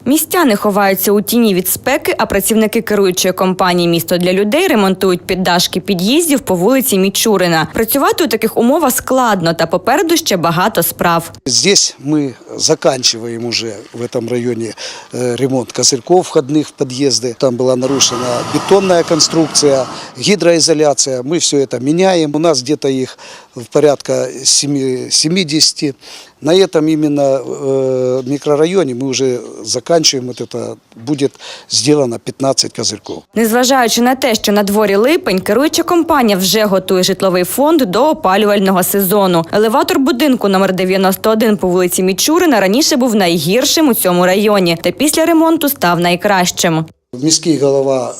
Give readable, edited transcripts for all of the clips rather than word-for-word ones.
Містяни ховаються у тіні від спеки, а працівники керуючої компанії «Місто для людей» ремонтують піддашки під'їздів по вулиці Мічурина. Працювати у таких умовах складно, та попереду ще багато справ. Здесь мы заканчиваем уже в этом районе ремонт козырьков входных в подъезды. Там была нарушена бетонная конструкция, гидроизоляция. Мы все это меняем. У нас где-то их в порядка 70. На этом именно микрорайоне мы уже заканчиваем. Вот это будет сделано 15 козырьков. Незважаючи на те, що на дворі липень, керуюча компанія вже готує житловий фонд до опалювального сезону. Елеватор будинку номер 91 по вулиці Мічурина раніше був найгіршим у цьому районі, та після ремонту став найкращим. Міський голова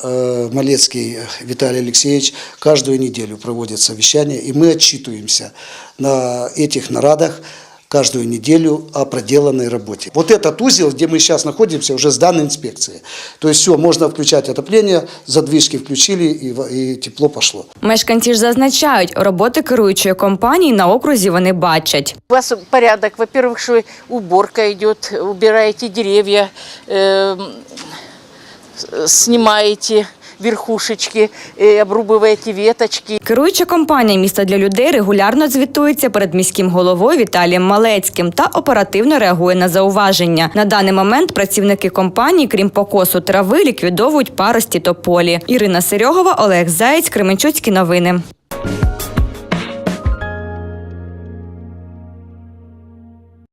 Малецкий Виталий Алексеевич каждую неделю проводит совещания, и мы отчитываемся на этих нарадах каждую неделю о проделанной работе. Вот этот узел, где мы сейчас находимся, уже сдан инспекции. То есть все, можно включать отопление, задвижки включили и тепло пошло. Мешканці ж зазначають, роботи керуючої компанії на окрузі вони бачать. У вас порядок. Во-первых, что уборка идет, убираете деревья, снимаете верхушечки, обрубываете веточки. Керуюча компанія «Місто для людей» регулярно звітується перед міським головою Віталієм Малецьким та оперативно реагує на зауваження. На даний момент працівники компанії, крім покосу трави, ліквідовують парості тополі. Ірина Серьогова, Олег Заєць, Кременчуцькі новини.